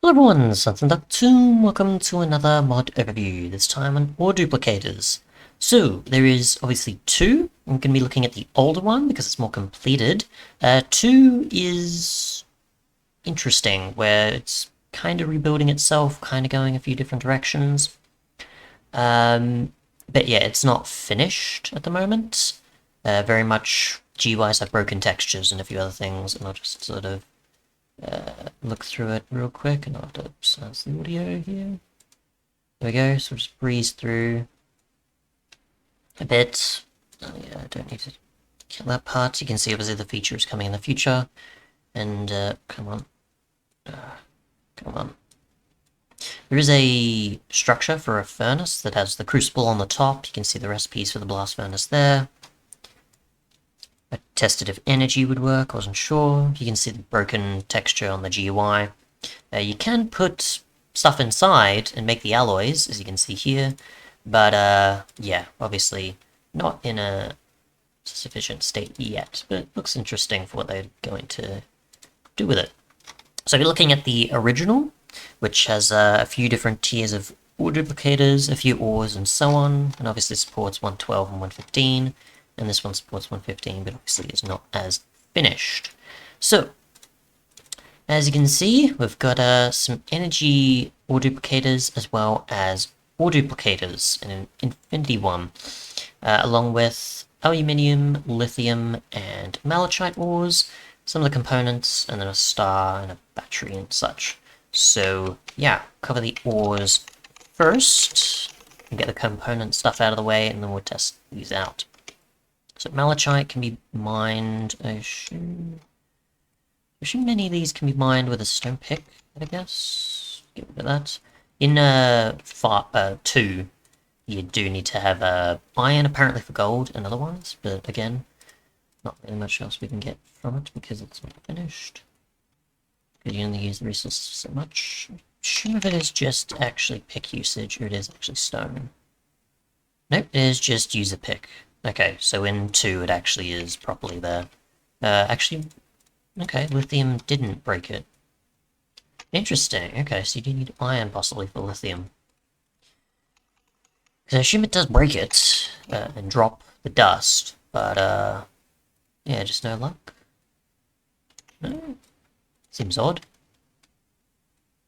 Hello everyone, Something Duck 2, welcome to another mod overview, this time on Ore Duplicators. So, there is obviously 2, I'm going to be looking at the older one because it's more completed. 2 is interesting, where it's kind of rebuilding itself, kind of going a few different directions. But yeah, it's not finished at the moment. Very much GUIs have broken textures and a few other things, and I'll just sort of look through it real quick, and I'll have to silence the audio here. There we go, so we'll just breeze through a bit. Oh yeah, I don't need to kill that part. You can see obviously the feature is coming in the future. And, come on. Come on. There is a structure for a furnace that has the crucible on the top. You can see the recipes for the blast furnace there. I tested if energy would work, I wasn't sure. You can see the broken texture on the GUI. You can put stuff inside and make the alloys, as you can see here, but yeah, obviously not in a sufficient state yet, but it looks interesting for what they're going to do with it. So you're looking at the original, which has a few different tiers of ore duplicators, a few ores, and so on, and obviously supports 112 and 115. And this one supports 115, but obviously is not as finished. So, as you can see, we've got some energy ore duplicators as well as ore duplicators in an infinity one, along with aluminium, lithium, and malachite ores, some of the components, and then a star and a battery and such. So, yeah, cover the ores first, and get the component stuff out of the way, and then we'll test these out. So malachite can be mined, I assume many of these can be mined with a stone pick, I guess. Get rid of that. In 2, you do need to have iron apparently for gold and other ones, but again, not really much else we can get from it because it's not finished. Because you only use the resources so much. I assume if it is just actually pick usage, or it is actually stone. Nope, it is just use a pick. Okay, so in 2 it actually is properly there. Actually, okay, lithium didn't break it. Interesting, okay, so you do need iron possibly for lithium. Because I assume it does break it, and drop the dust, but, yeah, just no luck. No? Seems odd.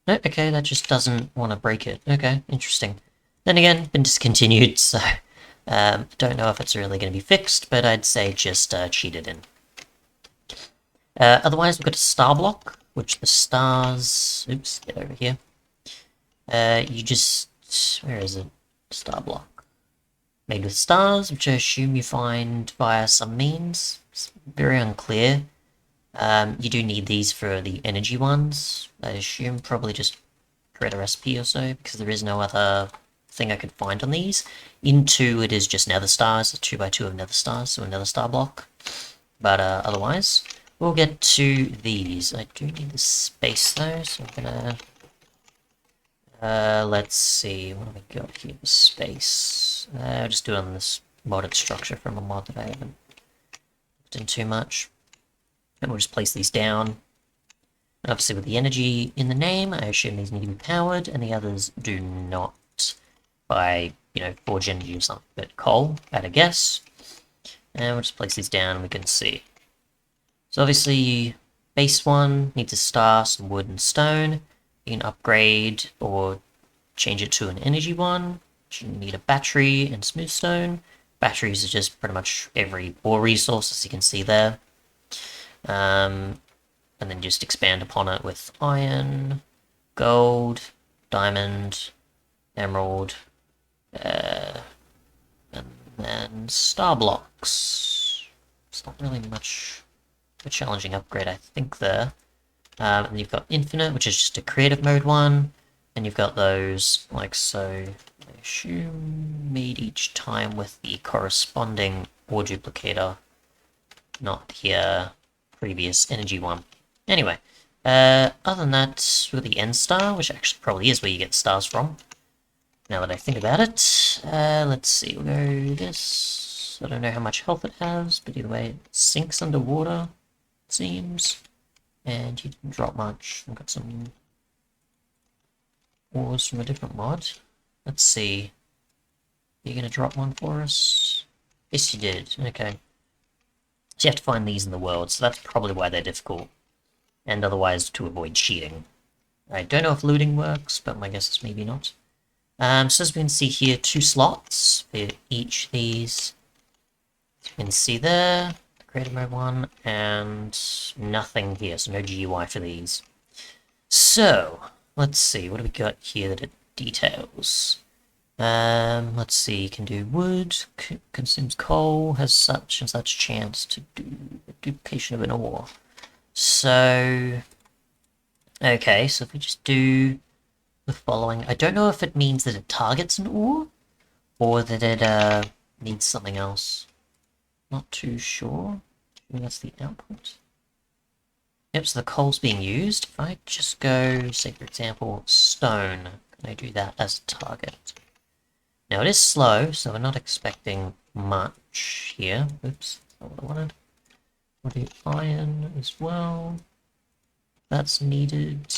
No, okay, that just doesn't want to break it. Okay, interesting. Then again, been discontinued, so... don't know if it's really going to be fixed, but I'd say just cheat it in. Otherwise, we've got a star block, which the stars... Oops, get over here. You just... Where is it? Star block. Made with stars, which I assume you find via some means. It's very unclear. You do need these for the energy ones. I assume probably just create a recipe or so, because there is no other... thing I could find on these. In 2 it is just nether stars, a 2x2 of nether stars, so a nether star block. But otherwise, we'll get to these. I do need the space though, so I'm gonna... let's see, what have we got here for space? I'll just do it on this modded structure from a mod that I haven't looked in too much. And we'll just place these down. And obviously with the energy in the name, I assume these need to be powered, and the others do not. By, you know, forge energy or something, but coal, at a guess. And we'll just place these down and we can see. So obviously, base one needs a star, some wood and stone. You can upgrade or change it to an energy one. You need a battery and smooth stone. Batteries are just pretty much every ore resource, as you can see there. And then just expand upon it with iron, gold, diamond, emerald, and then star blocks. It's not really much of a challenging upgrade, I think, there. And you've got infinite, which is just a creative mode one, and you've got those like so. I assume made each time with the corresponding ore duplicator, not the previous energy one. Anyway, other than that, with the end star, which actually probably is where you get stars from. Now that I think about it, let's see, we'll go this. I don't know how much health it has, but either way, it sinks underwater, it seems. And you didn't drop much. I've got some ores from a different mod. Let's see. Are you gonna drop one for us? Yes, you did. Okay. So you have to find these in the world, so that's probably why they're difficult. And otherwise to avoid cheating. I don't know if looting works, but my guess is maybe not. So as we can see here, 2 slots for each of these. As you can see there, the creative mode one, and nothing here, so no GUI for these. So, let's see, what do we got here that it details? Let's see, you can do wood, consumes coal, has such and such chance to do a duplication of an ore. So, okay, so if we just do the following, I don't know if it means that it targets an ore, or that it needs something else. Not too sure. Maybe that's the output. Yep, so the coal's being used. If I just go, say for example, stone, can I do that as a target? Now it is slow, so we're not expecting much here. Oops, that's not what I wanted. We'll do iron as well. That's needed.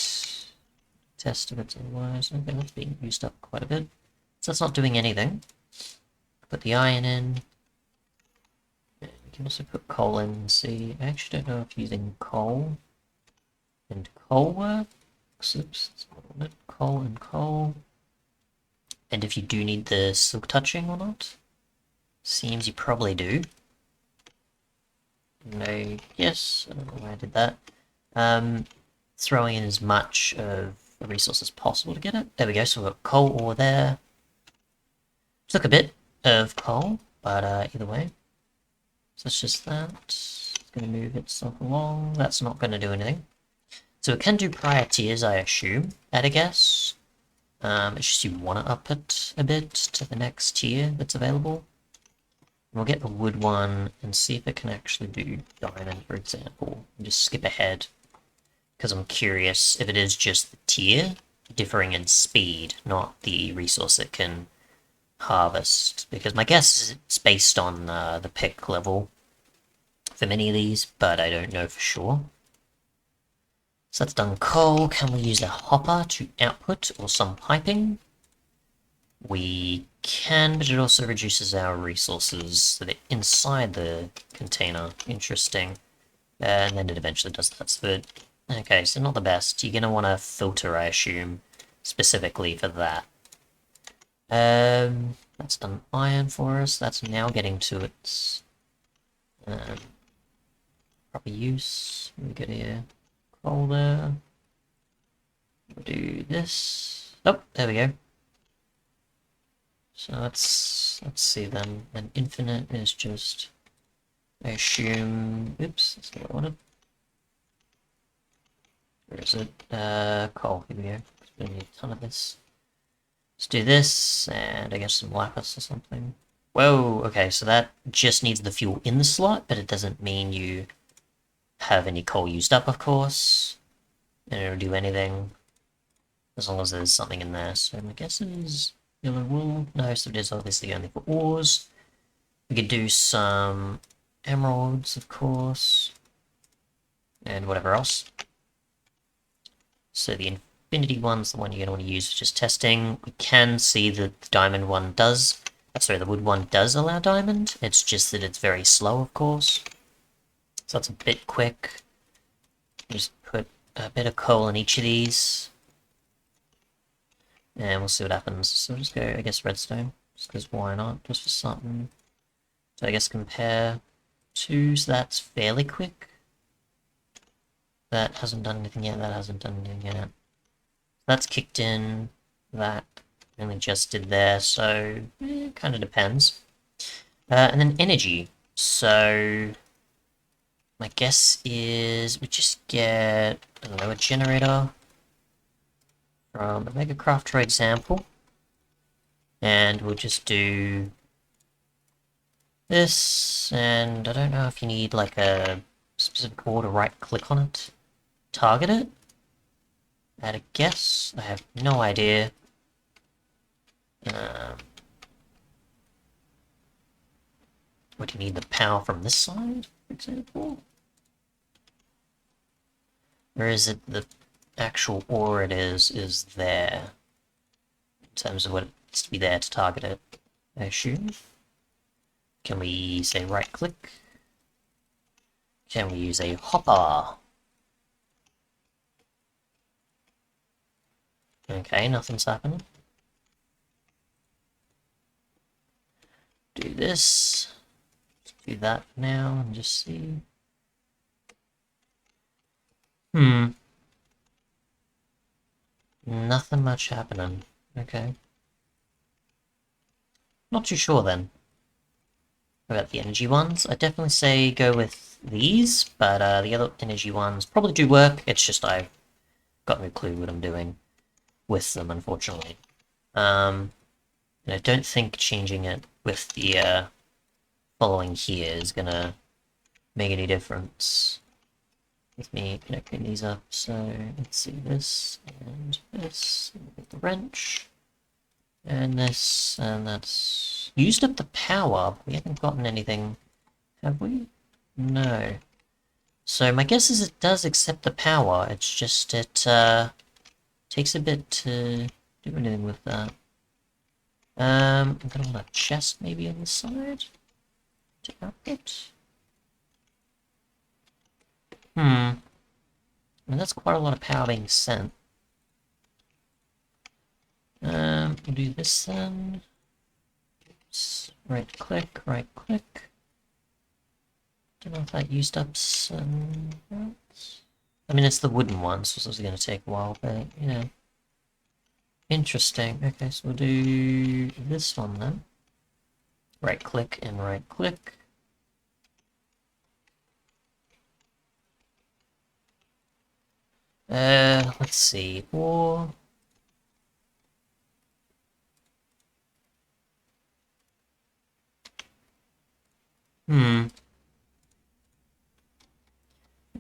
Test if it's otherwise. Okay, that's being used up quite a bit. So that's not doing anything. Put the iron in. And we can also put coal in and see. I actually don't know if using coal and coal works. Oops, that's not what I wanted. Coal and coal. And if you do need the silk touching or not. Seems you probably do. No, yes, I don't know why I did that. Throwing in as much of a resource as possible to get it. There we go, so we've got coal ore there. Took a bit of coal, but either way. So it's just that. It's going to move itself along. That's not going to do anything. So it can do prior tiers, I assume, at a guess. It's just you want to up it a bit to the next tier that's available. We'll get the wood one and see if it can actually do diamond, for example. And just skip ahead, because I'm curious if it is just the tier differing in speed, not the resource it can harvest. Because my guess is it's based on the pick level for many of these, but I don't know for sure. So that's done coal. Can we use a hopper to output or some piping? We can, but it also reduces our resources that are inside the container. Interesting. And then it eventually does that. So, okay, so not the best. You're going to want to filter, I assume, specifically for that. That's done iron for us. That's now getting to its proper use. We go here. Coal there. We'll do this. Oh, there we go. So let's see then. An infinite is just, I assume, oops, that's not what I wanted. Where is it? Coal, here we go. We need a ton of this. Let's do this, and I guess some lapis or something. Whoa, okay, so that just needs the fuel in the slot, but it doesn't mean you have any coal used up, of course. And it'll do anything, as long as there's something in there. So my guess is yellow wool. No, so it is obviously only for ores. We could do some emeralds, of course, and whatever else. So the infinity one's the one you're going to want to use for just testing. We can see that the diamond one does, sorry, the wood one does allow diamond. It's just that it's very slow, of course. So that's a bit quick. Just put a bit of coal in each of these. And we'll see what happens. So we'll just go, I guess, redstone. Just because why not? Just for something. So I guess compare 2, so that's fairly quick. That hasn't done anything yet, that hasn't done anything yet. That's kicked in, that only just did there, so it kind of depends. And then energy. So my guess is we just get, I don't know, a generator from a Megacraft, for example. And we'll just do this, and I don't know if you need like a specific ore to right click on it, target it. At a guess, I have no idea. What do you need the power from this side, for example? Or is it the actual ore it is there? terms of what it's to be there to target it, I assume. Can we say right click? Can we use a hopper? Okay, nothing's happening. Do this. Do that now and just see. Nothing much happening. Okay. Not too sure then about the energy ones. I'd definitely say go with these, but the other energy ones probably do work. It's just I've got no clue what I'm doing with them, unfortunately. And I don't think changing it with the following here is gonna make any difference with me connecting these up. So let's see this and this with the wrench. And this, and that's used up the power. We haven't gotten anything, have we? No. So my guess is it does accept the power, it's just it takes a bit to do anything with that. I'm gonna want a chest maybe on the side to output. I mean, that's quite a lot of power being sent. We'll do this then. Oops. Right click, right click. Don't know if that used up some... I mean, it's the wooden one, so this is going to take a while, but, you know. Interesting. Okay, so we'll do this one then. Right click and right click. Let's see. Or...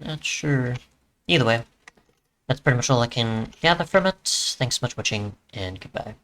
Not sure. Either way, that's pretty much all I can gather from it. Thanks so much for watching, and goodbye.